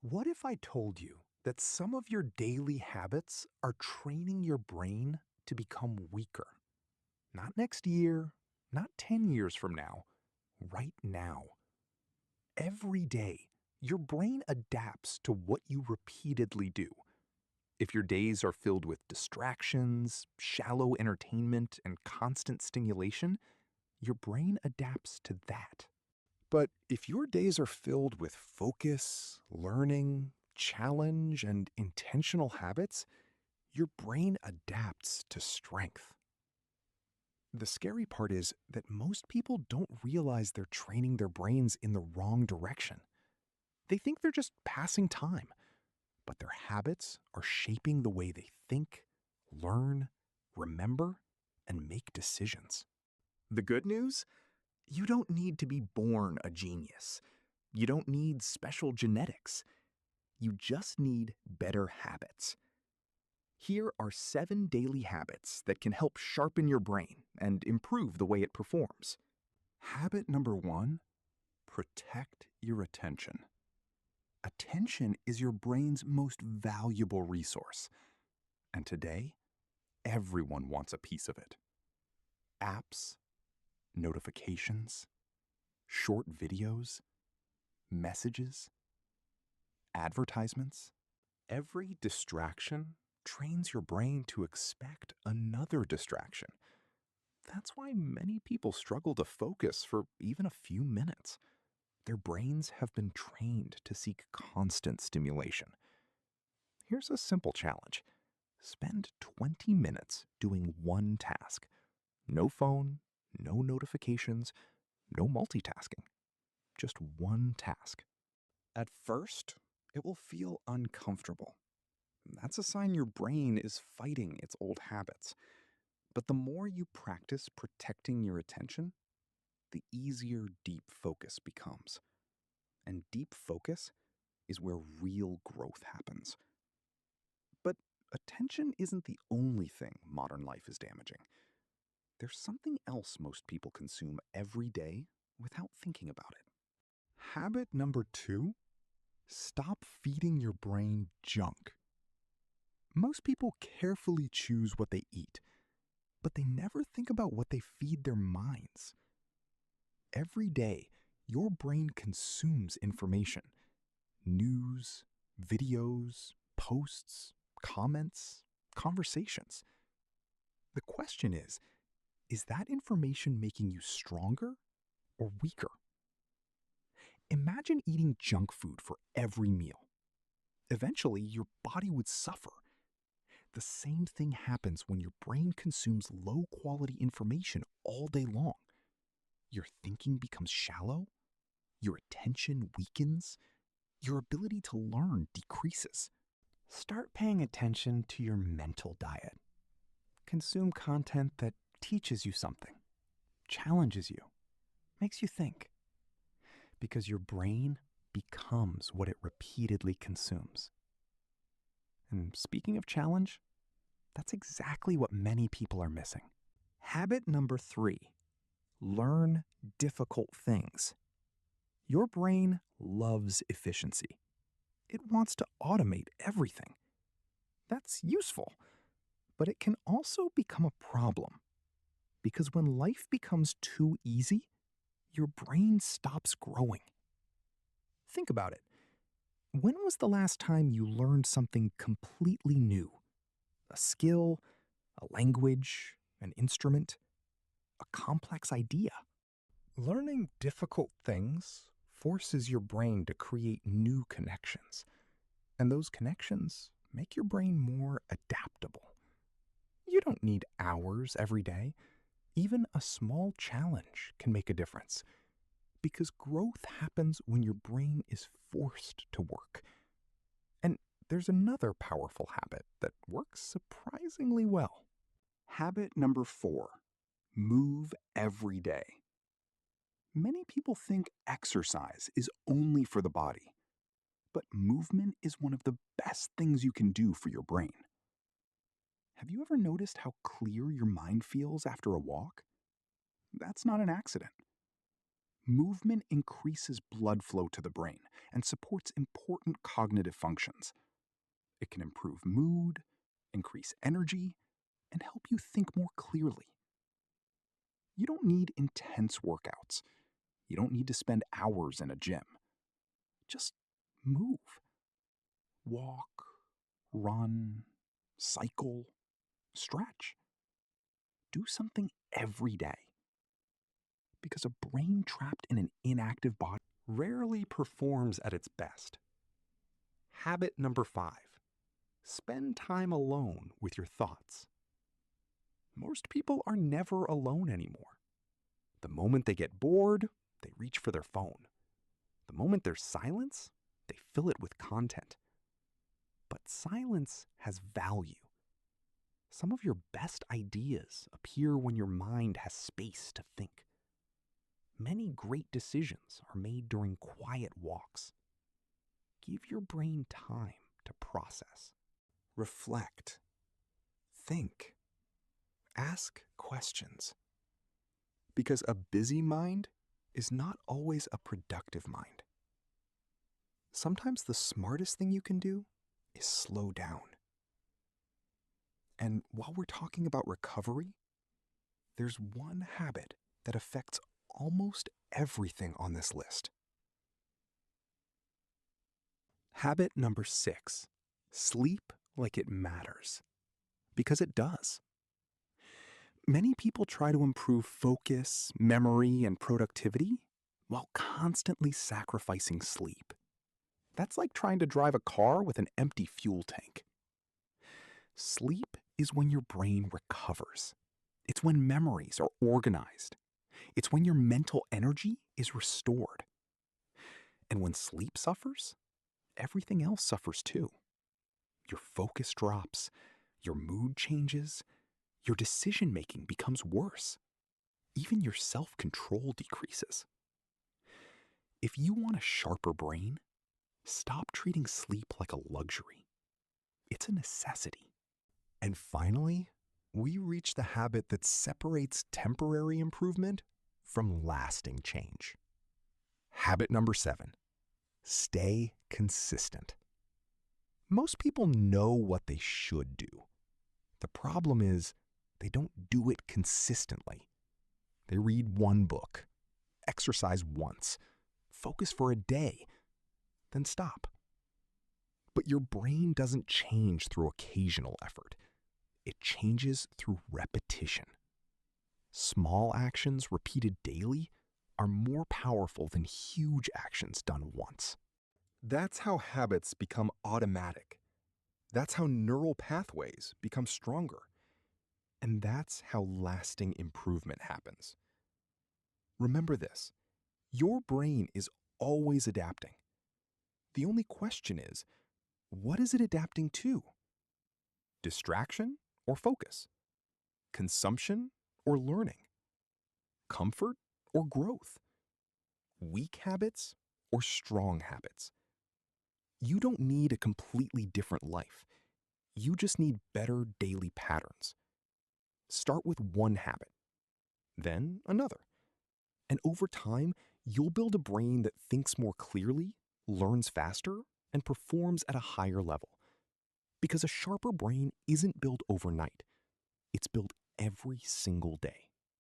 What if I told you that some of your daily habits are training your brain to become weaker? Not next year, not 10 years from now, right now. Every day, your brain adapts to what you repeatedly do. If your days are filled with distractions, shallow entertainment, and constant stimulation, your brain adapts to that. But if your days are filled with focus, learning, challenge, and intentional habits, your brain adapts to strength. The scary part is that most people don't realize they're training their brains in the wrong direction. They think they're just passing time, but their habits are shaping the way they think, learn, remember, and make decisions. The good news? You don't need to be born a genius. You don't need special genetics. You just need better habits. Here are 7 daily habits that can help sharpen your brain and improve the way it performs. Habit number 1, protect your attention. Attention is your brain's most valuable resource. And today, everyone wants a piece of it. Apps, notifications, short videos, messages, advertisements. Every distraction trains your brain to expect another distraction. That's why many people struggle to focus for even a few minutes. Their brains have been trained to seek constant stimulation. Here's a simple challenge. Spend 20 minutes doing one task. No phone, no notifications, no multitasking. Just one task. At first, it will feel uncomfortable. That's a sign your brain is fighting its old habits. But the more you practice protecting your attention, the easier deep focus becomes. And deep focus is where real growth happens. But attention isn't the only thing modern life is damaging. There's something else most people consume every day without thinking about it. Habit number 2, stop feeding your brain junk. Most people carefully choose what they eat, but they never think about what they feed their minds. Every day, your brain consumes information. News, videos, posts, comments, conversations. The question is that information making you stronger or weaker? Imagine eating junk food for every meal. Eventually, your body would suffer. The same thing happens when your brain consumes low-quality information all day long. Your thinking becomes shallow, your attention weakens, your ability to learn decreases. Start paying attention to your mental diet. Consume content that teaches you something, challenges you, makes you think. Because your brain becomes what it repeatedly consumes. And speaking of challenge, that's exactly what many people are missing. Habit number 3, learn difficult things. Your brain loves efficiency. It wants to automate everything. That's useful, but it can also become a problem. Because when life becomes too easy, your brain stops growing. Think about it. When was the last time you learned something completely new? A skill, a language, an instrument, a complex idea? Learning difficult things forces your brain to create new connections. And those connections make your brain more adaptable. You don't need hours every day. Even a small challenge can make a difference. Because growth happens when your brain is forced to work. And there's another powerful habit that works surprisingly well. Habit number 4, move every day. Many people think exercise is only for the body, but movement is one of the best things you can do for your brain. Have you ever noticed how clear your mind feels after a walk? That's not an accident. Movement increases blood flow to the brain and supports important cognitive functions. It can improve mood, increase energy, and help you think more clearly. You don't need intense workouts. You don't need to spend hours in a gym. Just move. Walk, run, cycle, stretch. Do something every day. Because a brain trapped in an inactive body Rarely performs at its best. Habit number 5. Spend time alone with your thoughts. Most people are never alone anymore. The moment they get bored, they reach for their phone. The moment there's silence, they fill it with content. But silence has value. Some of your best ideas appear when your mind has space to think. Many great decisions are made during quiet walks. Give your brain time to process. reflect, think, ask questions. Because a busy mind is not always a productive mind. Sometimes the smartest thing you can do is slow down. And while we're talking about recovery, there's one habit that affects almost everything on this list. Habit number 6, sleep like it matters. Because it does. Many people try to improve focus, memory, and productivity while constantly sacrificing sleep. That's like trying to drive a car with an empty fuel tank. Sleep is when your brain recovers. It's when memories are organized. It's when your mental energy is restored. And when sleep suffers, everything else suffers too. Your focus drops, your mood changes, your decision-making becomes worse. Even your self-control decreases. If you want a sharper brain, stop treating sleep like a luxury. It's a necessity. And finally, we reach the habit that separates temporary improvement from lasting change. Habit number 7, stay consistent. Most people know what they should do. The problem is they don't do it consistently. They read one book, exercise once, focus for a day, then stop. But your brain doesn't change through occasional effort. It changes through repetition. Small actions repeated daily are more powerful than huge actions done once. That's how habits become automatic. That's how neural pathways become stronger. And that's how lasting improvement happens. Remember this, your brain is always adapting. The only question is, what is it adapting to? Distraction or focus? Consumption or learning? Comfort or growth? Weak habits or strong habits? You don't need a completely different life. You just need better daily patterns. Start with one habit, then another. And over time, you'll build a brain that thinks more clearly, learns faster, and performs at a higher level. Because a sharper brain isn't built overnight. It's built every single day.